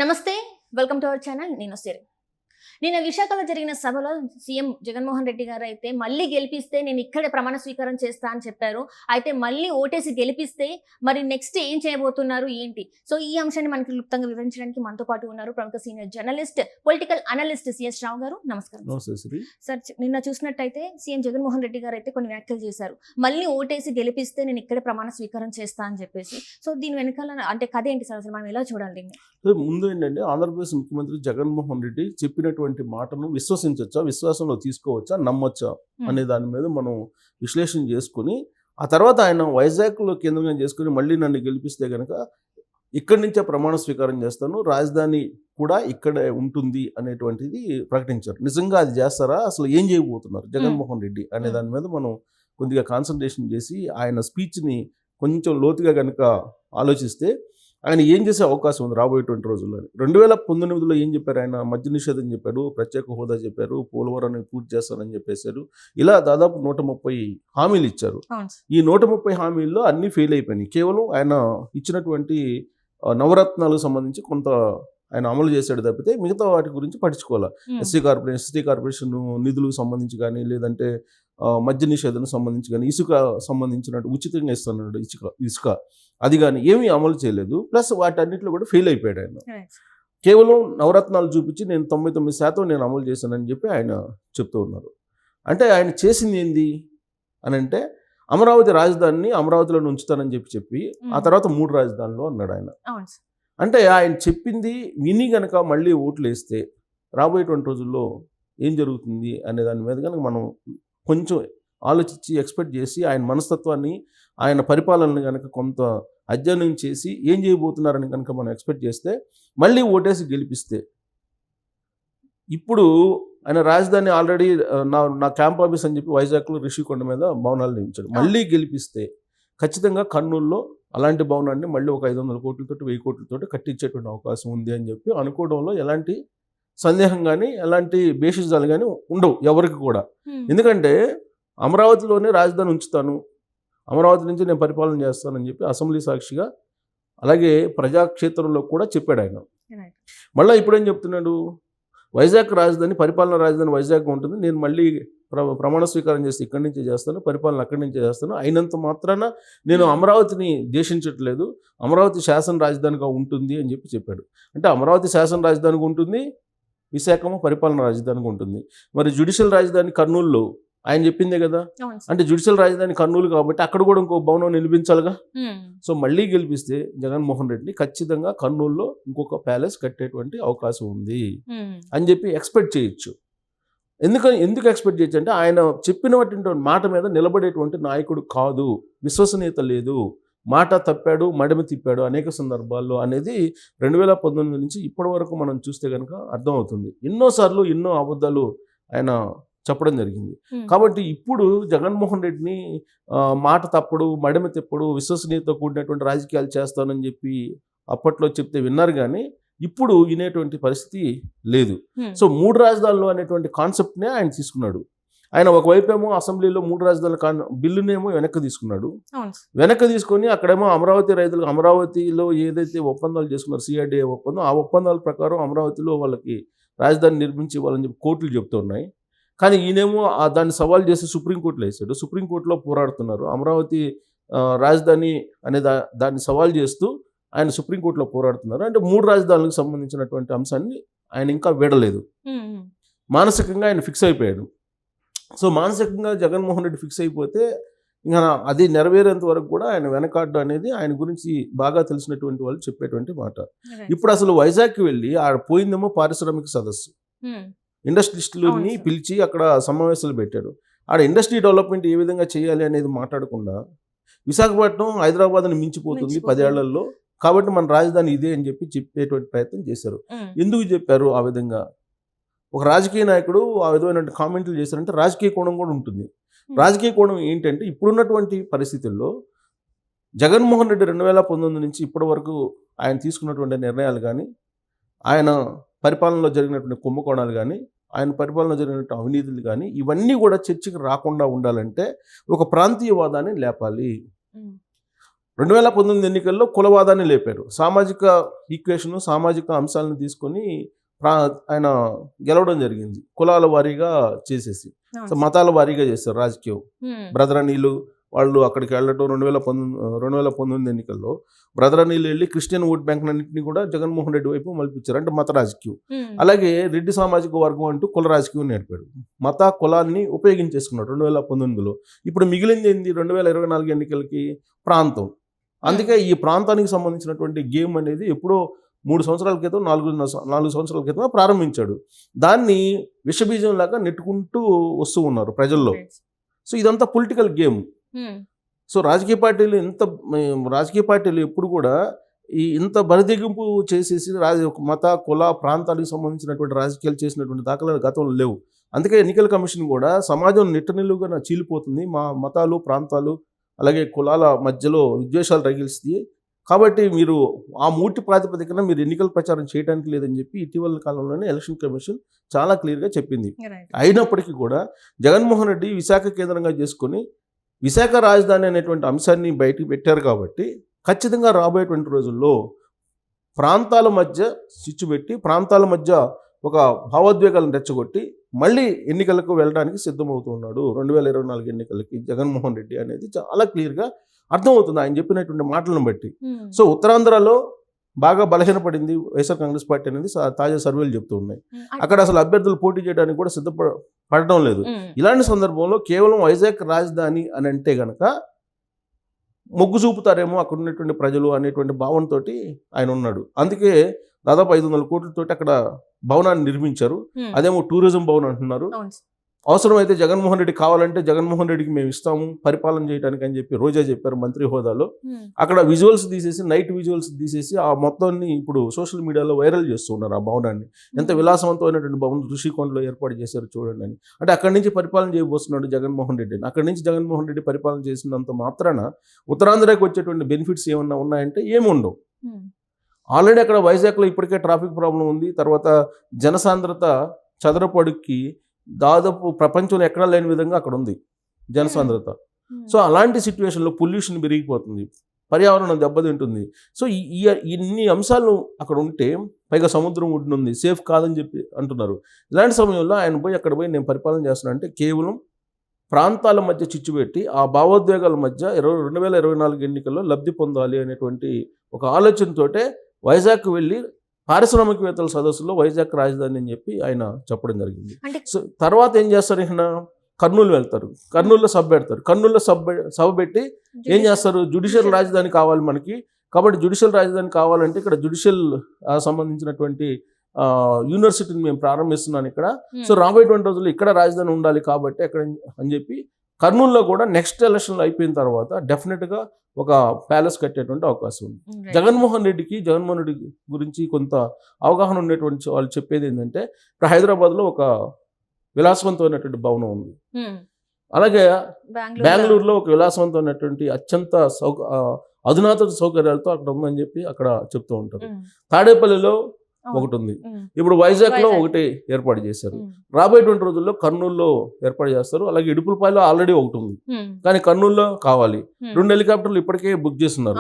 నమస్తే, welcome to our channel. నేను సిరి. నిన్న విశాఖలో జరిగిన సభలో సీఎం జగన్మోహన్ రెడ్డి గారు అయితే మళ్ళీ గెలిపిస్తే నేను ఇక్కడే ప్రమాణ స్వీకారం చేస్తా అని చెప్పారు. అయితే మళ్ళీ ఓటేసి గెలిపిస్తే మరి నెక్స్ట్ ఏం చేయబోతున్నారు ఏంటి? సో ఈ అంశాన్ని మనకి క్లుప్తంగా వివరించడానికి మనతో పాటు ఉన్నారు ప్రముఖ senior journalist, political analyst CS Rao గారు. నమస్కారం సార్. నిన్న చూసినట్టయితే సీఎం జగన్మోహన్ రెడ్డి గారు అయితే కొన్ని వ్యాఖ్యలు చేశారు. మళ్ళీ ఓటేసి గెలిపిస్తే నేను ఇక్కడే ప్రమాణ స్వీకారం చేస్తా అని చెప్పేసి. సో దీని వెనకాల అంటే కథ ఏంటి సార్? అసలు మనం ఎలా చూడాలి దీన్ని? ముందు ఏంటంటే ఆంధ్రప్రదేశ్ ముఖ్యమంత్రి జగన్మోహన్ రెడ్డి చెప్పినటువంటి మాటను విశ్వసించవచ్చా, విశ్వాసంలో తీసుకోవచ్చా, నమ్మొచ్చా అనే దాని మీద మనం విశ్లేషణ చేసుకుని ఆ తర్వాత ఆయన వైజాగ్లో కేంద్రంగా చేసుకుని మళ్ళీ నన్ను గెలిపిస్తే కనుక ఇక్కడి నుంచే ప్రమాణ స్వీకారం చేస్తాను, రాజధాని కూడా ఇక్కడే ఉంటుంది అనేటువంటిది ప్రకటించారు. నిజంగా అది చేస్తారా, అసలు ఏం చేయబోతున్నారు జగన్మోహన్ రెడ్డి అనే దాని మీద మనం కొద్దిగా కాన్సన్ట్రేషన్ చేసి ఆయన స్పీచ్ని కొంచెం లోతుగా కనుక ఆలోచిస్తే ఆయన ఏం చేసే అవకాశం ఉంది రాబోయేటువంటి రోజుల్లో. 2019లో ఏం చెప్పారు? ఆయన మద్య నిషేధం చెప్పారు, ప్రత్యేక హోదా చెప్పారు, పోలవరాన్ని పూర్తి చేస్తానని చెప్పేశారు. ఇలా దాదాపు 130 హామీలు ఇచ్చారు. ఈ 130 హామీల్లో అన్నీ ఫెయిల్ అయిపోయినాయి. కేవలం ఆయన ఇచ్చినటువంటి నవరత్నాలకు సంబంధించి కొంత ఆయన అమలు చేశాడు తప్పితే మిగతా వాటి గురించి పట్టించుకోవాలి. ఎస్సీ కార్పొరేషన్ నిధులకు సంబంధించి కానీ, లేదంటే మద్య నిషేధం సంబంధించి కానీ, ఇసుక సంబంధించినట్టు ఉచితంగా ఇస్తున్నాడు ఇసుక అది కానీ ఏమీ అమలు చేయలేదు. ప్లస్ వాటన్నిటిలో కూడా ఫెయిల్ అయిపోయాడు ఆయన. కేవలం నవరత్నాలు చూపించి నేను 99% నేను అమలు చేశానని చెప్పి ఆయన చెప్తూ ఉన్నారు. అంటే ఆయన చేసింది ఏంది అని అంటే అమరావతి రాజధానిని అమరావతిలో ఉంచుతానని చెప్పి ఆ తర్వాత 3 రాజధానులు అన్నాడు ఆయన. అంటే ఆయన చెప్పింది విని గనక మళ్ళీ ఓట్లు వేస్తే రాబోయేటువంటి రోజుల్లో ఏం జరుగుతుంది అనే దాని మీద కనుక మనం కొంచెం ఆలోచించి ఎక్స్పెక్ట్ చేసి ఆయన మనస్తత్వాన్ని, ఆయన పరిపాలనని కనుక కొంత అధ్యయనం చేసి ఏం చేయబోతున్నారని కనుక మనం ఎక్స్పెక్ట్ చేస్తే మళ్ళీ ఓటేసి గెలిపిస్తే, ఇప్పుడు ఆయన రాజధాని ఆల్రెడీ నా క్యాంప్ ఆఫీస్ అని చెప్పి వైజాగ్లో రిషికొండ మీద భవనాలు నిర్మించాడు. మళ్ళీ గెలిపిస్తే ఖచ్చితంగా కర్నూలులో అలాంటి భవనాన్ని మళ్ళీ ఒక 500 కోట్లతోటి 1000 కోట్లతోటి కట్టించేటువంటి అవకాశం ఉంది అని చెప్పి అనుకోవడంలో ఎలాంటి సందేహం కానీ, ఎలాంటి బేషిజాలు కానీ ఉండవు ఎవరికి కూడా. ఎందుకంటే అమరావతిలోనే రాజధాని ఉంచుతాను, అమరావతి నుంచి నేను పరిపాలన చేస్తానని చెప్పి అసెంబ్లీ సాక్షిగా అలాగే ప్రజాక్షేత్రంలో కూడా చెప్పాడు ఆయన. మళ్ళీ ఇప్పుడేం చెప్తున్నాడు? వైజాగ్ రాజధాని, పరిపాలన రాజధాని వైజాగ్ ఉంటుంది, నేను మళ్ళీ ప్రమాణ స్వీకారం చేసి ఇక్కడి నుంచే చేస్తాను, పరిపాలన అక్కడి నుంచే చేస్తాను, అయినంత మాత్రాన నేను అమరావతిని దేశించట్లేదు, అమరావతి శాసన రాజధానిగా ఉంటుంది అని చెప్పి చెప్పాడు. అంటే అమరావతి శాసన రాజధానిగా ఉంటుంది, విశాఖము పరిపాలన రాజధానిగా ఉంటుంది. మరి జ్యుడిషియల్ రాజధాని కర్నూలులో ఆయన చెప్పిందే కదా. అంటే జ్యుడిషియల్ రాజధాని కర్నూలు కాబట్టి అక్కడ కూడా ఇంకో భవనం నిర్మించాలిగా. సో మళ్ళీ గెలిపిస్తే జగన్మోహన్ రెడ్డిని ఖచ్చితంగా కర్నూలులో ఇంకొక ప్యాలెస్ కట్టేటువంటి అవకాశం ఉంది అని చెప్పి ఎక్స్పెక్ట్ చేయొచ్చు. ఎందుకు ఎక్స్పెక్ట్ చేయొచ్చు అంటే ఆయన చెప్పినటువంటి మాట మీద నిలబడేటువంటి నాయకుడు కాదు, విశ్వసనీయత లేదు, మాట తప్పాడు, మడమ తిప్పాడు అనేక సందర్భాల్లో అనేది 2019 నుంచి ఇప్పటి వరకు మనం చూస్తే కనుక అర్థమవుతుంది. ఎన్నోసార్లు ఎన్నో అబద్ధాలు ఆయన చెప్పడం జరిగింది. కాబట్టి ఇప్పుడు జగన్మోహన్ రెడ్డిని మాట తప్పడు, మడమ తిప్పడు, విశ్వసనీయత కూడినటువంటి రాజకీయాలు చేస్తానని చెప్పి అప్పట్లో చెప్తే విన్నారు, కానీ ఇప్పుడు వినేటువంటి పరిస్థితి లేదు. సో 3 రాజధానులు అనేటువంటి కాన్సెప్ట్నే ఆయన తీసుకున్నాడు. ఆయన ఒకవైపు ఏమో అసెంబ్లీలో 3 రాజధానుల బిల్లునేమో వెనక్కి తీసుకున్నాడు. వెనక్కి తీసుకొని అక్కడేమో అమరావతి రైతులకు అమరావతిలో ఏదైతే ఒప్పందాలు చేసుకున్నారు, సిఆర్డీఏ ఒప్పందం, ఆ ఒప్పందాల ప్రకారం అమరావతిలో వాళ్ళకి రాజధాని నిర్మించి వాళ్ళని చెప్పి కోర్టులు చెప్తున్నాయి. కానీ ఈయనేమో దాన్ని సవాల్ చేసి సుప్రీంకోర్టులో వేసాడు. సుప్రీంకోర్టులో పోరాడుతున్నారు. అమరావతి రాజధాని అనే దాన్ని సవాల్ చేస్తూ ఆయన సుప్రీంకోర్టులో పోరాడుతున్నారు. అంటే 3 రాజధానులకు సంబంధించినటువంటి అంశాన్ని ఆయన ఇంకా వీడలేదు. మానసికంగా ఆయన ఫిక్స్ అయిపోయాడు. సో మానసికంగా జగన్మోహన్ రెడ్డి ఫిక్స్ అయిపోతే ఇంకా అది నెరవేరేంత వరకు కూడా ఆయన వెనకాడ్డు అనేది ఆయన గురించి బాగా తెలిసినటువంటి వాళ్ళు చెప్పేటువంటి మాట. ఇప్పుడు అసలు వైజాగ్కి వెళ్ళి ఆడ పోయిందేమో పారిశ్రామిక సదస్సు, ఇండస్ట్రియలిస్టులని పిలిచి అక్కడ సమావేశాలు పెట్టాడు. ఆడ ఇండస్ట్రీ డెవలప్మెంట్ ఏ విధంగా చేయాలి అనేది మాట్లాడకుండా విశాఖపట్నం హైదరాబాద్ని మించిపోతుంది 10 ఏళ్లలో, కాబట్టి మన రాజధాని ఇదే అని చెప్పి చెప్పేటువంటి ప్రయత్నం చేశారు. ఎందుకు చెప్పారు ఆ విధంగా? ఒక రాజకీయ నాయకుడు ఆ విధమైన కామెంట్లు చేశారంటే రాజకీయ కోణం కూడా ఉంటుంది. రాజకీయ కోణం ఏంటంటే ఇప్పుడున్నటువంటి పరిస్థితుల్లో జగన్మోహన్ రెడ్డి 2019 నుంచి ఇప్పటి వరకు ఆయన తీసుకున్నటువంటి నిర్ణయాలు కానీ, ఆయన పరిపాలనలో జరిగినటువంటి కుంభకోణాలు కానీ, ఆయన పరిపాలనలో జరిగినటువంటి అవినీతులు కానీ, ఇవన్నీ కూడా చర్చకు రాకుండా ఉండాలంటే ఒక ప్రాంతీయవాదాన్ని లేపాలి. 2019 ఎన్నికల్లో కులవాదాన్ని లేపారు. సామాజిక ఈక్వేషన్, సామాజిక అంశాలను తీసుకొని ఆయన గెలవడం జరిగింది. కులాల వారీగా చేసేసి, సో మతాల వారీగా చేశారు రాజకీయం. బ్రదర్ అనిలు వాళ్ళు అక్కడికి వెళ్ళడం 2019 ఎన్నికల్లో బ్రదర్ అనిలు వెళ్ళి క్రిస్టియన్ ఓట్ బ్యాంక్ అన్నింటినీ కూడా జగన్మోహన్ రెడ్డి వైపు మలిపించారు. అంటే మత రాజకీయం. అలాగే రెడ్డి సామాజిక వర్గం అంటూ కుల రాజకీయం నేర్పాడు. మత కులాన్ని ఉపయోగించేసుకున్నాడు 2019లో. ఇప్పుడు మిగిలింది ఏంది 2024 ఎన్నికలకి? ప్రాంతం. అందుకే ఈ ప్రాంతానికి సంబంధించినటువంటి గేమ్ అనేది ఎప్పుడో 3 సంవత్సరాల క్రితం 4 సంవత్సరాల క్రితం ప్రారంభించాడు. దాన్ని విషబీజం లాగా నెట్టుకుంటూ వస్తూ ఉన్నారు ప్రజల్లో. సో ఇదంతా పొలిటికల్ గేమ్. సో రాజకీయ పార్టీలు ఎప్పుడు కూడా ఇంత బరిదెగింపు చేసేసి మత కుల ప్రాంతానికి సంబంధించినటువంటి రాజకీయాలు చేసినటువంటి దాఖలాలు గతంలో లేవు. అందుకే ఎన్నికల కమిషన్ కూడా సమాజం నిట్టనిలువుగా చీలిపోతుంది, మా మతాలు ప్రాంతాలు అలాగే కులాల మధ్యలో విద్వేషాలు రగిలిస్తాయి, కాబట్టి మీరు ఆ మూటి ప్రాతిపదికన మీరు ఎన్నికల ప్రచారం చేయడానికి లేదని చెప్పి ఇటీవల కాలంలోనే ఎలక్షన్ కమిషన్ చాలా క్లియర్గా చెప్పింది. అయినప్పటికీ కూడా జగన్మోహన్ రెడ్డి విశాఖ కేంద్రంగా చేసుకొని విశాఖ రాజధాని అనేటువంటి అంశాన్ని బయటికి పెట్టారు కాబట్టి ఖచ్చితంగా రాబోయేటువంటి రోజుల్లో ప్రాంతాల మధ్య చిచ్చు పెట్టి, ప్రాంతాల మధ్య ఒక భావోద్వేగాలను రెచ్చగొట్టి మళ్ళీ ఎన్నికలకు వెళ్ళడానికి సిద్ధమవుతున్నాడు. 2024 ఎన్నికలకి జగన్మోహన్ రెడ్డి అనేది చాలా క్లియర్గా అర్థమవుతుంది ఆయన చెప్పినటువంటి మాటలను బట్టి. సో ఉత్తరాంధ్రలో బాగా బలహీనపడింది వైఎస్ఆర్ కాంగ్రెస్ పార్టీ అనేది తాజా సర్వేలు చెప్తూ ఉన్నాయి. అక్కడ అసలు అభ్యర్థులు పోటీ చేయడానికి కూడా సిద్ధపడడం లేదు. ఇలాంటి సందర్భంలో కేవలం వైజాగ్ రాజధాని అని అంటే గనక మొగ్గు చూపుతారేమో అక్కడ ఉన్నటువంటి ప్రజలు అనేటువంటి భావనతో ఆయన ఉన్నాడు. అందుకే దాదాపు 500 కోట్లతోటి అక్కడ భవనాన్ని నిర్మించారు. అదేమో టూరిజం భవన్ అంటున్నారు. అవసరమైతే జగన్మోహన్ రెడ్డి కావాలంటే జగన్మోహన్ రెడ్డికి మేము ఇస్తాము పరిపాలన చేయడానికి అని చెప్పి రోజా చెప్పారు మంత్రి హోదాలో. అక్కడ విజువల్స్ తీసేసి, నైట్ విజువల్స్ తీసేసి ఆ మొత్తాన్ని ఇప్పుడు సోషల్ మీడియాలో వైరల్ చేస్తూ ఉన్నారు. ఆ భవనాన్ని ఎంత విలాసవంతమైనటువంటి భవనం ఋషికొండలో ఏర్పాటు చేశారు చూడండి అని. అంటే అక్కడి నుంచి పరిపాలన చేయబోతున్నాడు జగన్మోహన్ రెడ్డి. అక్కడి నుంచి జగన్మోహన్ రెడ్డి పరిపాలన చేసినంత మాత్రాన ఉత్తరాంధ్రకి వచ్చేటువంటి బెనిఫిట్స్ ఏమన్నా ఉన్నాయంటే ఏమి ఉండవు. ఆల్రెడీ అక్కడ వైజాగ్లో ఇప్పటికే ట్రాఫిక్ ప్రాబ్లం ఉంది. తర్వాత జనసాంద్రత చదరపు అడుగుకి దాదాపు ప్రపంచంలో ఎక్కడా లేని విధంగా అక్కడ ఉంది జనసాంద్రత. సో అలాంటి సిచ్యువేషన్లో పొల్యూషన్ పెరిగిపోతుంది, పర్యావరణం దెబ్బతింటుంది. సో ఇన్ని అంశాలు అక్కడ ఉంటే, పైగా సముద్రం ఉంటుంది, సేఫ్ కాదని చెప్పి అంటున్నారు. ఇలాంటి సమయంలో ఆయన అక్కడ పోయి నేను పరిపాలన చేస్తున్నా అంటే కేవలం ప్రాంతాల మధ్య చిచ్చు పెట్టి ఆ భావోద్వేగాల మధ్య 2024 ఎన్నికల్లో లబ్ధి పొందాలి అనేటువంటి ఒక ఆలోచనతోటే వైజాగ్ వెళ్ళి పారిశ్రామికవేత్తల సదస్సులో వైజాగ్ రాజధాని అని చెప్పి ఆయన చెప్పడం జరిగింది. సో తర్వాత ఏం చేస్తారు, ఈయన కర్నూలు వెళ్తారు, కర్నూలులో సభ పెడతారు. కర్నూలులో సభ పెట్టి ఏం చేస్తారు, జ్యుడిషియల్ రాజధాని కావాలి మనకి, కాబట్టి జ్యుడిషియల్ రాజధాని కావాలంటే ఇక్కడ జ్యుడిషియల్ సంబంధించినటువంటి యూనివర్సిటీని మేము ప్రారంభిస్తున్నాను ఇక్కడ. సో రాబోయేటువంటి రోజుల్లో ఇక్కడ రాజధాని ఉండాలి కాబట్టి అక్కడ అని చెప్పి కర్నూలులో కూడా నెక్స్ట్ ఎలక్షన్లు అయిపోయిన తర్వాత డెఫినెట్గా ఒక ప్యాలెస్ కట్టేటువంటి అవకాశం ఉంది. జగన్మోహన్ రెడ్డి గురించి కొంత అవగాహన ఉన్నటువంటి వాళ్ళు చెప్పేది ఏంటంటే, ఇప్పుడు హైదరాబాద్లో ఒక విలాసవంతమైనటువంటి భవనం ఉంది, అలాగే బెంగళూరులో ఒక విలాసవంతమైనటువంటి అత్యంత అధునాతన సౌకర్యాలతో అక్కడ ఉందని చెప్పి అక్కడ చెప్తూ ఉంటారు. తాడేపల్లిలో ఒకటి ఉంది, ఇప్పుడు వైజాగ్లో ఒకటి ఏర్పాటు చేశారు. రాబోయేటువంటి రోజుల్లో కర్నూలులో ఏర్పాటు చేస్తారు. అలాగే ఇడుపులపాయలో ఆల్రెడీ ఒకటి ఉంది, కానీ కర్నూలులో కావాలి. 2 హెలికాప్టర్లు ఇప్పటికే బుక్ చేస్తున్నారు,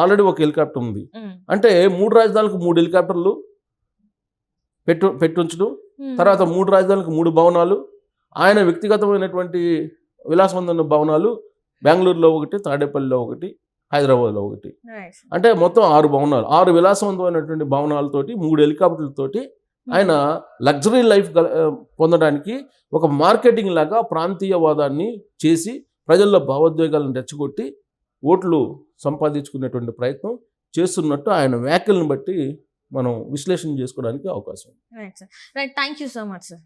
ఆల్రెడీ ఒక హెలికాప్టర్ ఉంది. అంటే 3 రాజధానులకు 3 హెలికాప్టర్లు పెట్టుంచడం, తర్వాత 3 రాజధానులకు 3 భవనాలు, ఆయన వ్యక్తిగతమైనటువంటి విలాసవంతమైన భవనాలు బెంగళూరులో ఒకటి, తాడేపల్లిలో ఒకటి, హైదరాబాద్లో ఒకటి. అంటే మొత్తం 6 భవనాలు, 6 విలాసవంతమైనటువంటి భవనాలతోటి 3 హెలికాప్టర్లతోటి ఆయన లగ్జరీ లైఫ్ పొందడానికి ఒక మార్కెటింగ్ లాగా ప్రాంతీయవాదాన్ని చేసి ప్రజల్లో భావోద్వేగాలను రెచ్చగొట్టి ఓట్లు సంపాదించుకునేటువంటి ప్రయత్నం చేస్తున్నట్టు ఆయన వ్యాఖ్యలను బట్టి మనం విశ్లేషణ చేసుకోవడానికి అవకాశం. Right, thank you so much sir.